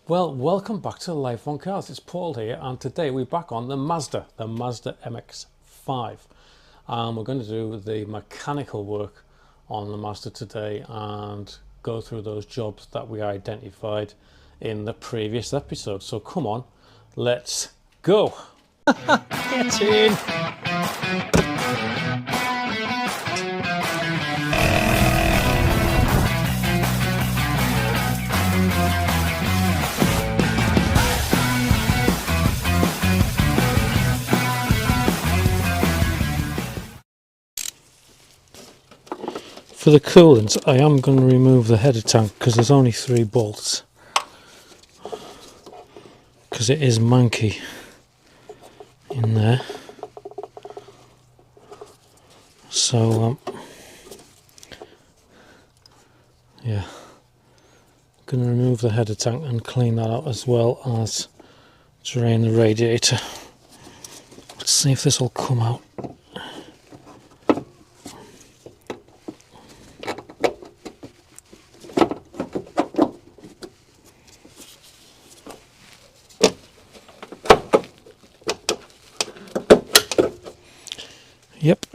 Well, welcome back to Life on Cars. It's Paul here, and today we're back on the Mazda MX5. We're going to do the mechanical work on the Mazda today and go through those jobs that we identified in the previous episode. So come on, let's go. Get in. For the coolant, I am going to remove the header tank because there's only 3 bolts, because it is manky in there. So yeah, I'm going to remove the header tank and clean that out, as well as drain the radiator. Let's see if this will come out. Yep.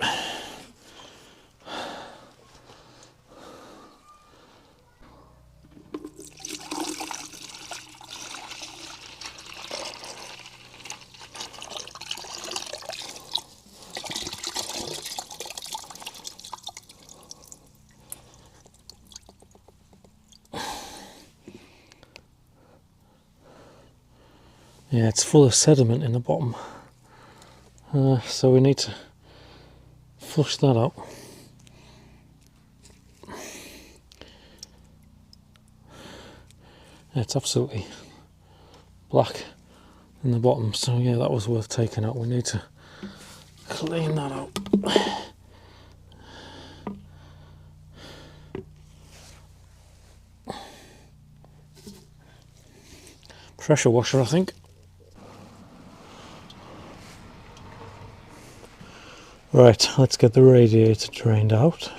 Yeah, it's full of sediment in the bottom, so we need to flush that out. It's absolutely black in the bottom, so yeah, that was worth taking out. We need to clean that out. Pressure washer, I think. Right, let's get the radiator drained out.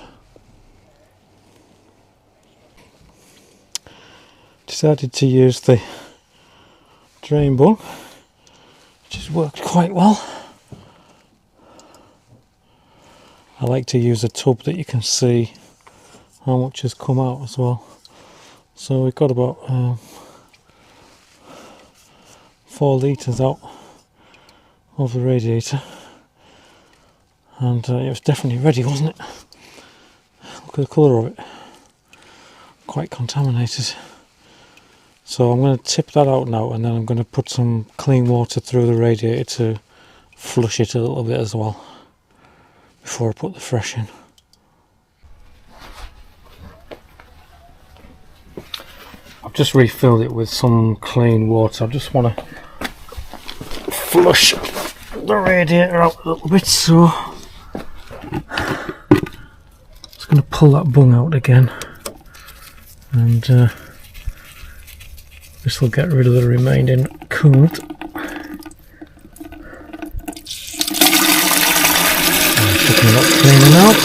Decided to use the drain bung, which has worked quite well. I like to use a tub that you can see how much has come out as well. So we've got about 4 litres out of the radiator. And it was definitely ready, wasn't it? Look at the colour of it. Quite contaminated. So I'm going to tip that out now, and then I'm going to put some clean water through the radiator to flush it a little bit as well, before I put the fresh in. I've just refilled it with some clean water. I just want to flush the radiator out a little bit, so just going to pull that bung out again, and this will get rid of the remaining coolant. Picking it up, cleaning out.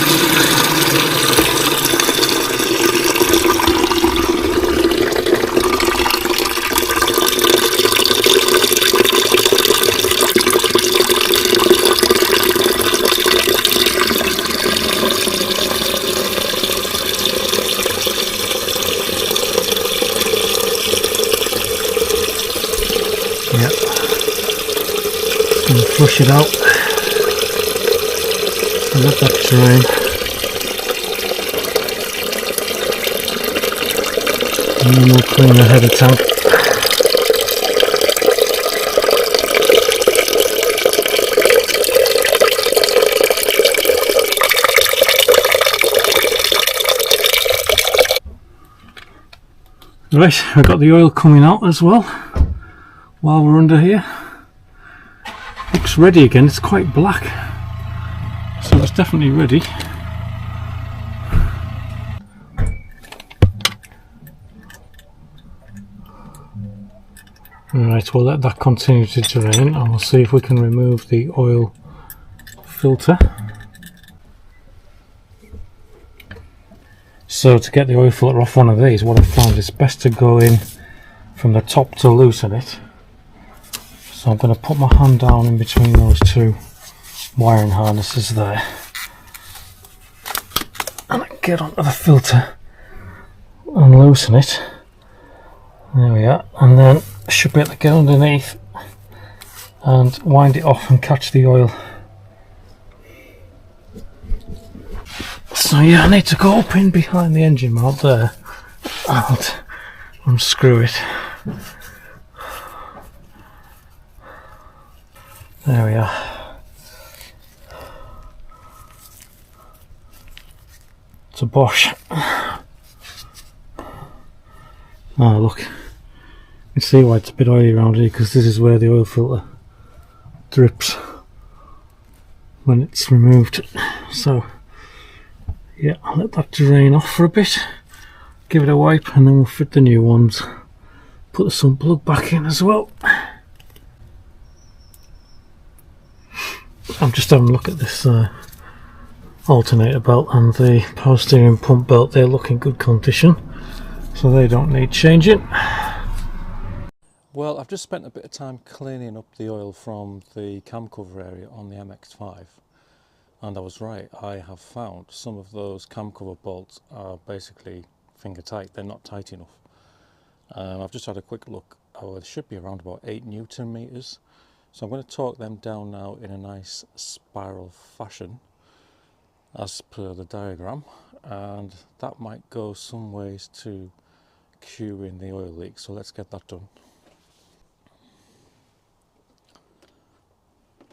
Yep. Just going to flush it out and let that drain. And then we'll clean the header tank. Right, I've got the oil coming out as well while we're under here. Looks ready again. It's quite black, so it's definitely ready. Right, we'll let that continue to drain, and we'll see if we can remove the oil filter. So to get the oil filter off one of these, what I found is best to go in from the top to loosen it. So I'm going to put my hand down in between those two wiring harnesses there, and I get onto the filter and loosen it. There we are, and then I should be able to get underneath and wind it off and catch the oil. So yeah, I need to go up in behind the engine mount there and unscrew it. There we are. It's a Bosch. Oh look, you can see why it's a bit oily around here, because this is where the oil filter drips when it's removed. So yeah, I'll let that drain off for a bit, give it a wipe, and then we'll fit the new ones. Put the sump plug back in as well. I'm just having a look at this alternator belt and the power steering pump belt. They look in good condition, so they don't need changing. Well, I've just spent a bit of time cleaning up the oil from the cam cover area on the MX5, and I was right. I have found some of those cam cover bolts are basically finger tight. They're not tight enough. I've just had a quick look. Oh, they should be around about 8 Newton meters. So I'm going to torque them down now in a nice spiral fashion as per the diagram, and that might go some ways to curing the oil leak. So let's get that done.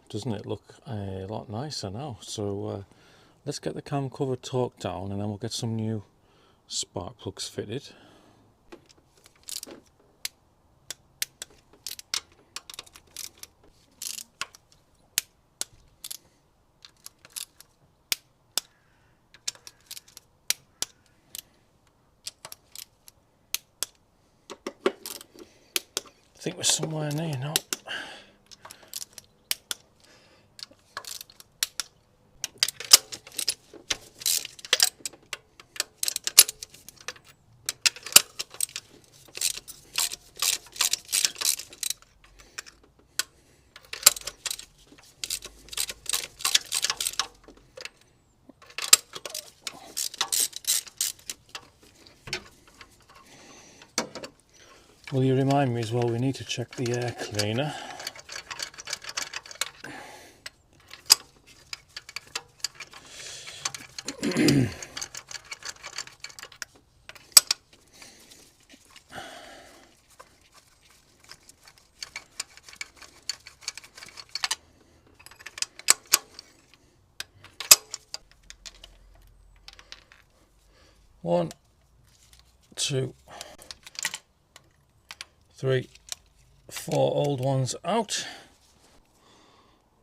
Doesn't it look a lot nicer now? So let's get the cam cover torqued down, and then we'll get some new spark plugs fitted. I think we're somewhere near now. Will you remind me as well, we need to check the air cleaner. One, two, 3, 4 old ones out.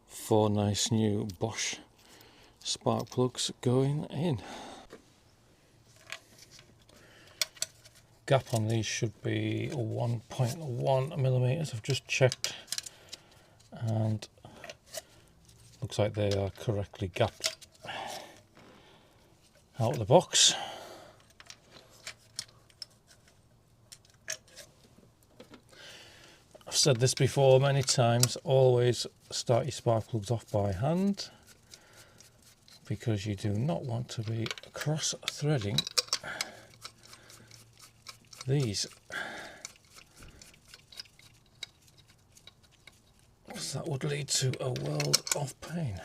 4 nice new Bosch spark plugs going in. Gap on these should be 1.1 millimeters. I've just checked, and looks like they are correctly gapped out of the box. I've said this before many times, always start your spark plugs off by hand, because you do not want to be cross threading these, because that would lead to a world of pain.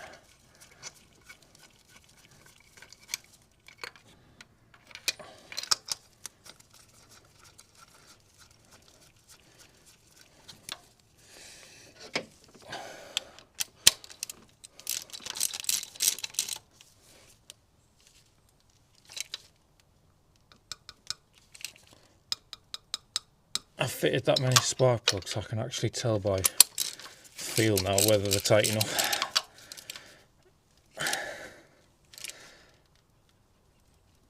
I've fitted that many spark plugs, I can actually tell by feel now whether they're tight enough.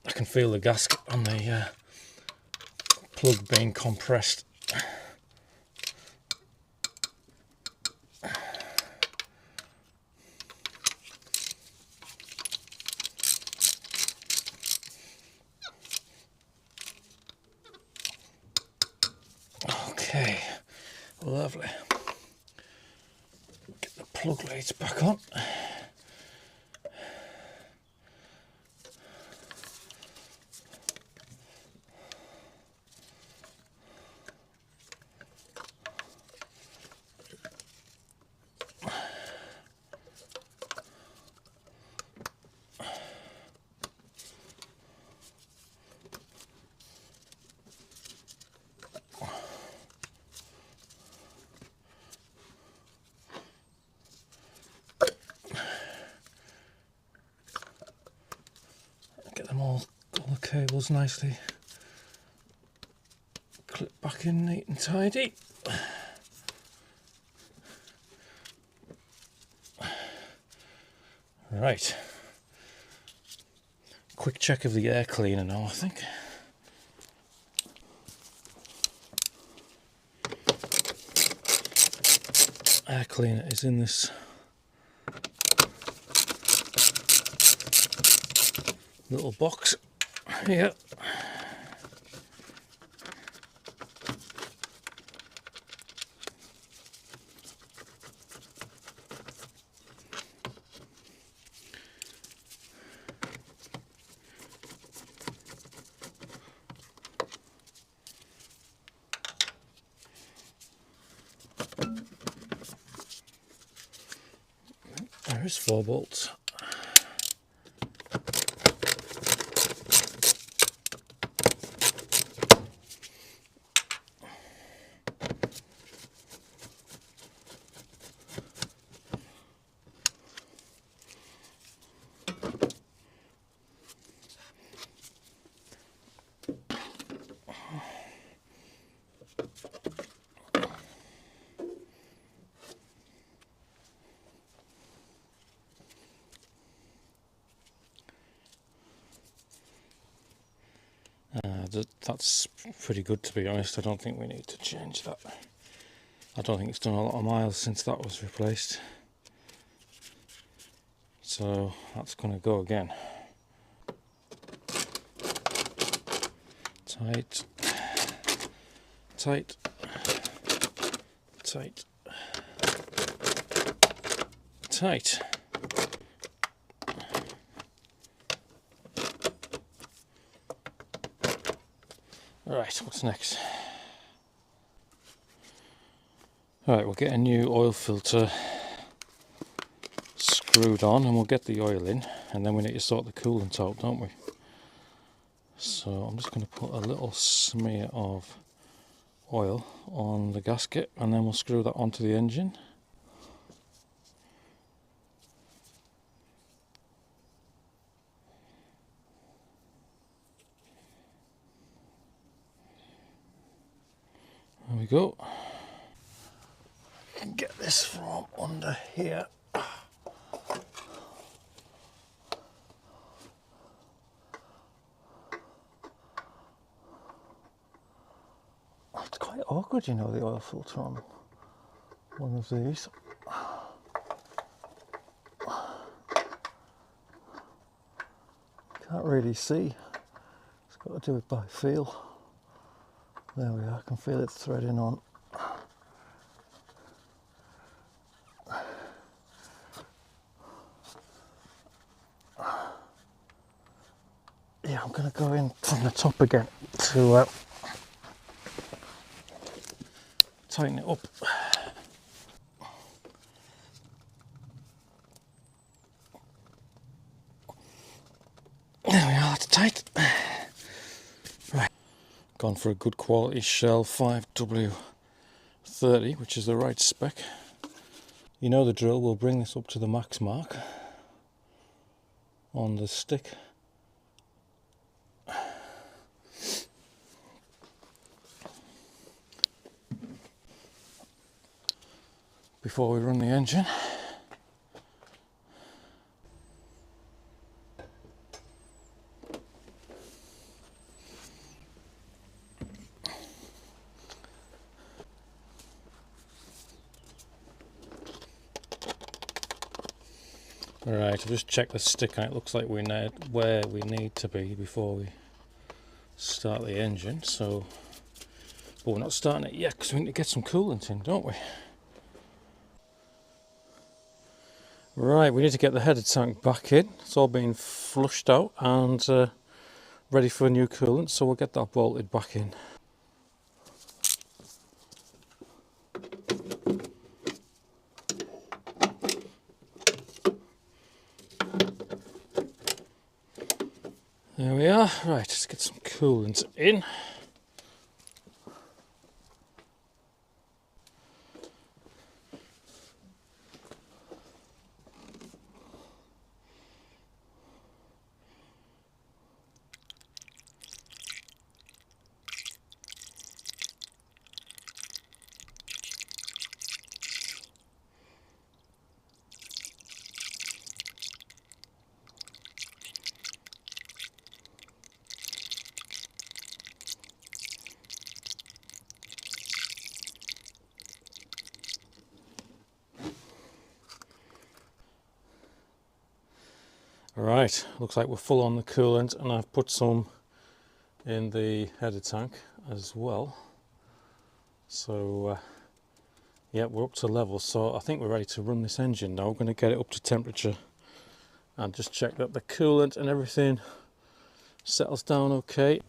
I can feel the gasket on the plug being compressed. Okay. Lovely. Get the plug lights back on. Get them all the cables nicely clipped back in neat and tidy. Right. Quick check of the air cleaner now, I think. Air cleaner is in this little box here. There's 4 bolts. That's pretty good, to be honest. I don't think we need to change that. I don't think it's done a lot of miles since that was replaced. So that's going to go again. Tight, tight, tight, tight. Right, what's next? Right, we'll get a new oil filter screwed on and we'll get the oil in, and then we need to sort the coolant out, don't we? So I'm just going to put a little smear of oil on the gasket and then we'll screw that onto the engine. There we go. Get this from under here. It's quite awkward, you know, the oil filter on one of these. Can't really see. It's got to do it by feel. There we are, I can feel it threading on. Yeah, I'm going to go in from the top again to tighten it up. There we are, that's tight. Right, gone for a good quality Shell 5W30, which is the right spec. You know the drill, we'll bring this up to the max mark on the stick. Before we run the engine. Alright, I've just checked the stick and it looks like we know where we need to be before we start the engine, so But we're not starting it yet because we need to get some coolant in, don't we? Right, we need to get the header tank back in. It's all been flushed out and ready for a new coolant, so we'll get that bolted back in. There we are. Right, let's get some coolant in. Right, looks like we're full on the coolant, and I've put some in the header tank as well. So yeah, we're up to level, so I think we're ready to run this engine now. We're going to get it up to temperature and just check that the coolant and everything settles down okay.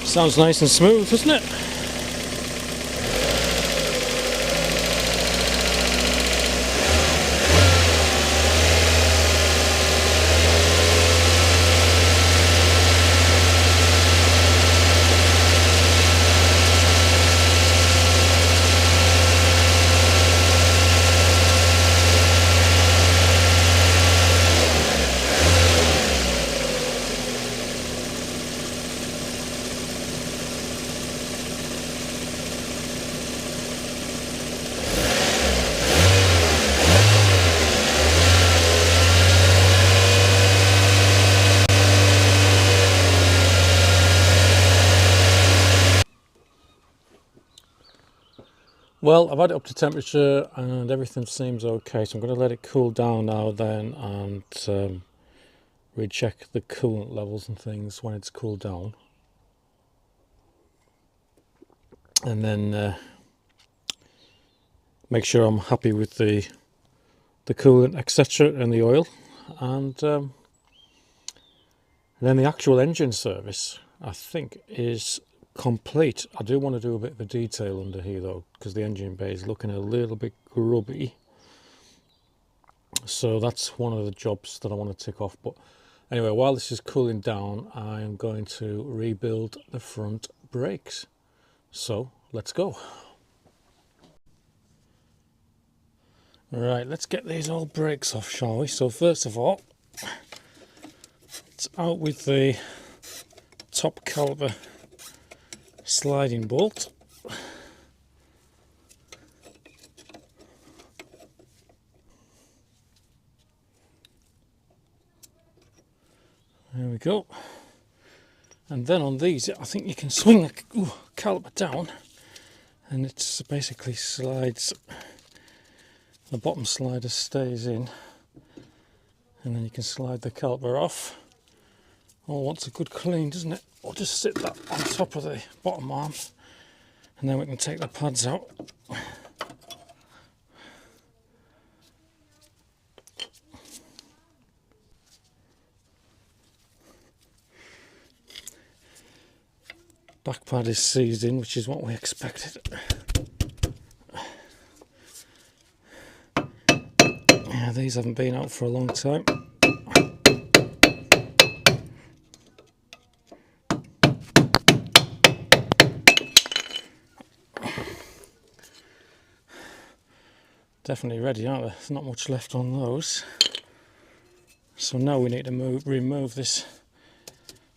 Sounds nice and smooth, doesn't it? Well, I've had it up to temperature and everything seems okay, so I'm going to let it cool down now then and recheck the coolant levels and things when it's cooled down. And then make sure I'm happy with the coolant, etc., and the oil. And then the actual engine service, I think, is complete. I do want to do a bit of a detail under here though, because the engine bay is looking a little bit grubby. So that's one of the jobs that I want to tick off. But anyway, while this is cooling down, I am going to rebuild the front brakes. So let's go. Right, let's get these old brakes off, shall we? So first of all, it's out with the top caliber sliding bolt. There we go. And then on these, I think you can swing the caliper down, and it basically slides. The bottom slider stays in, and then you can slide the caliper off. Oh, wants a good clean, doesn't it? Or just sit that on top of the bottom arm, and then we can take the pads out. Back pad is seized in, which is what we expected. Yeah, these haven't been out for a long time. Definitely ready, aren't there? There's not much left on those. So now we need to remove this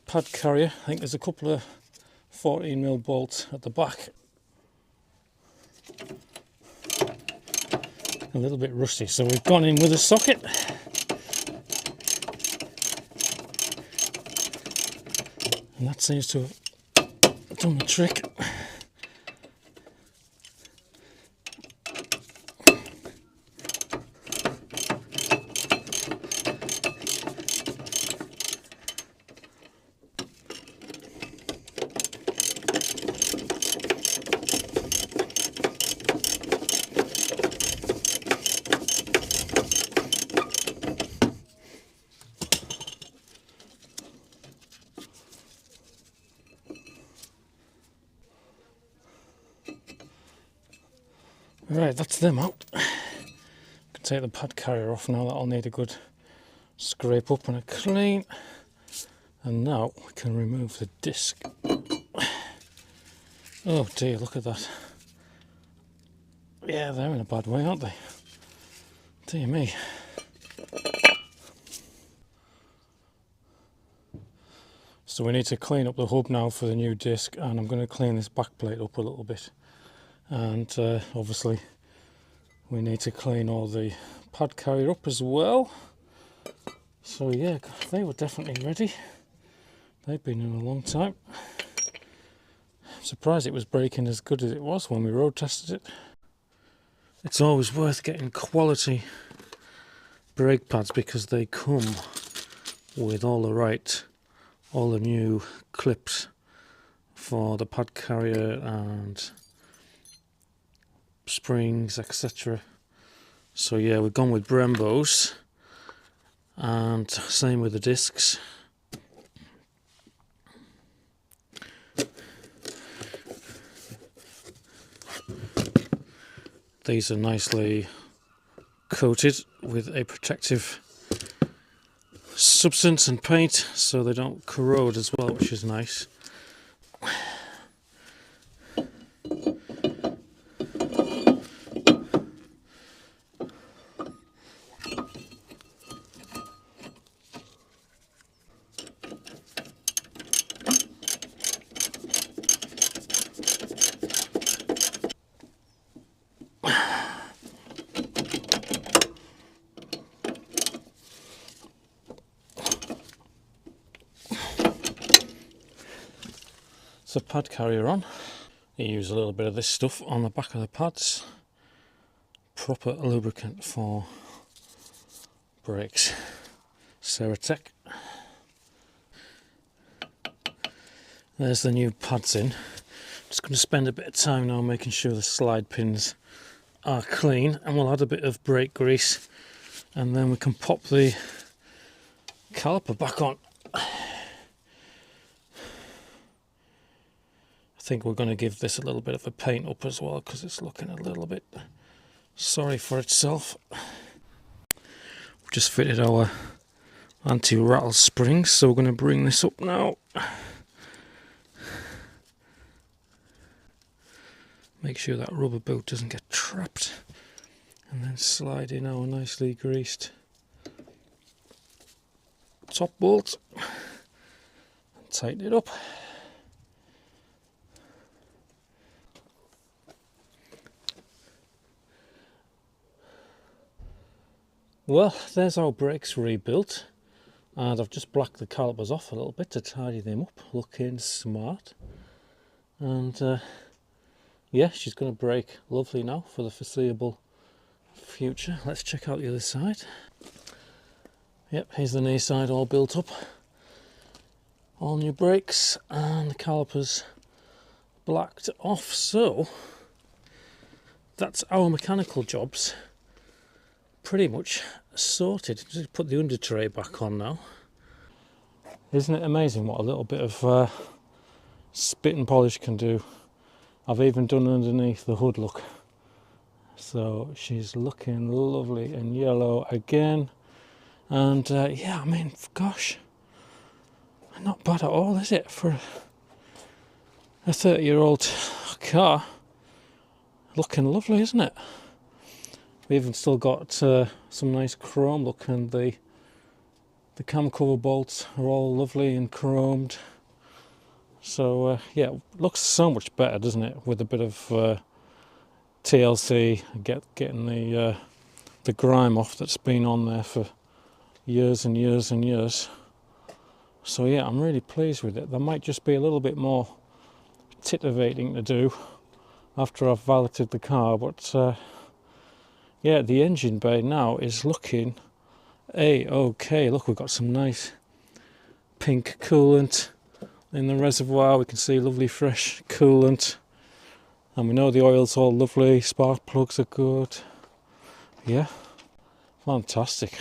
pad carrier. I think there's a couple of 14mm bolts at the back. a little bit rusty, so we've gone in with a socket. And that seems to have done the trick. Right, that's them out. Can take the pad carrier off now. That'll need a good scrape up and a clean. And now we can remove the disc. Oh dear, look at that. Yeah, they're in a bad way, aren't they? Dear me. So we need to clean up the hub now for the new disc, and I'm going to clean this back plate up a little bit. And obviously we need to clean all the pad carrier up as well. So yeah, they were definitely ready. They've been in a long time. I'm surprised it was braking as good as it was when we road tested it. It's always worth getting quality brake pads because they come with all the new clips for the pad carrier and springs, etc. So yeah, we've gone with Brembo's, and same with the discs. These are nicely coated with a protective substance and paint so they don't corrode as well, which is nice. So pad carrier on. You use a little bit of this stuff on the back of the pads. Proper lubricant for brakes. Ceratec. There's the new pads in. Just going to spend a bit of time now making sure the slide pins are clean, and we'll add a bit of brake grease, and then we can pop the caliper back on. I think we're going to give this a little bit of a paint up as well because it's looking a little bit sorry for itself. We've just fitted our anti-rattle springs, so we're going to bring this up now. Make sure that rubber boot doesn't get trapped, and then slide in our nicely greased top bolt and tighten it up. Well, there's our brakes rebuilt, and I've just blacked the calipers off a little bit to tidy them up, looking smart. And yeah, she's going to brake lovely now for the foreseeable future. Let's check out the other side. Yep, here's the knee side all built up. All new brakes and the calipers blacked off. So that's our mechanical jobs pretty much sorted. Just put the under tray back on now. Isn't it amazing what a little bit of spit and polish can do? I've even done underneath the hood, look. So she's looking lovely in yellow again. And yeah, I mean, gosh, not bad at all, is it, for a 30-year-old car? Looking lovely, isn't it? We've even still got some nice chrome look, and the cam cover bolts are all lovely and chromed. So yeah, looks so much better, doesn't it, with a bit of TLC, getting the the grime off that's been on there for years and years and years. So yeah, I'm really pleased with it. There might just be a little bit more titivating to do after I've valeted the car, but yeah, the engine bay now is looking a-okay. Look, we've got some nice pink coolant in the reservoir. We can see lovely fresh coolant, and we know the oil's all lovely, spark plugs are good. Yeah, fantastic.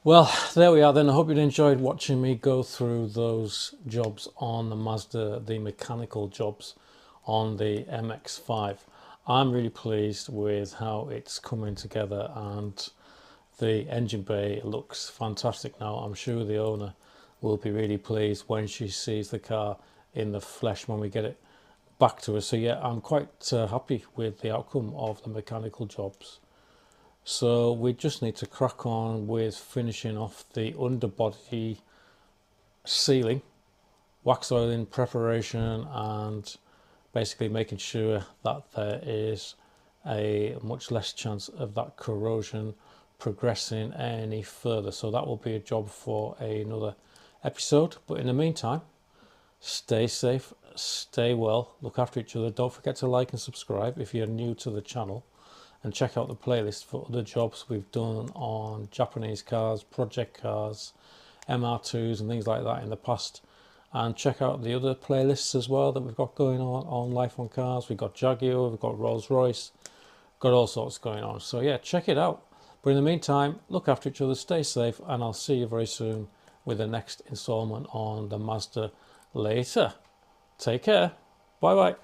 Well, there we are then. I hope you enjoyed watching me go through those jobs on the Mazda, the mechanical jobs on the MX5. I'm really pleased with how it's coming together, and the engine bay looks fantastic now. I'm sure the owner will be really pleased when she sees the car in the flesh when we get it back to her. So yeah, I'm quite happy with the outcome of the mechanical jobs. So we just need to crack on with finishing off the underbody sealing, wax oiling preparation, and basically making sure that there is a much less chance of that corrosion progressing any further. So that will be a job for another episode. But in the meantime, stay safe, stay well, look after each other. Don't forget to like and subscribe if you're new to the channel, and check out the playlist for other jobs we've done on Japanese cars, project cars, MR2s and things like that in the past. And check out the other playlists as well that we've got going on Life on Cars. We've got Jaguar, we've got Rolls Royce, got all sorts going on. So yeah, check it out. But in the meantime, look after each other, stay safe, and I'll see you very soon with the next installment on the Mazda later. Take care. Bye bye.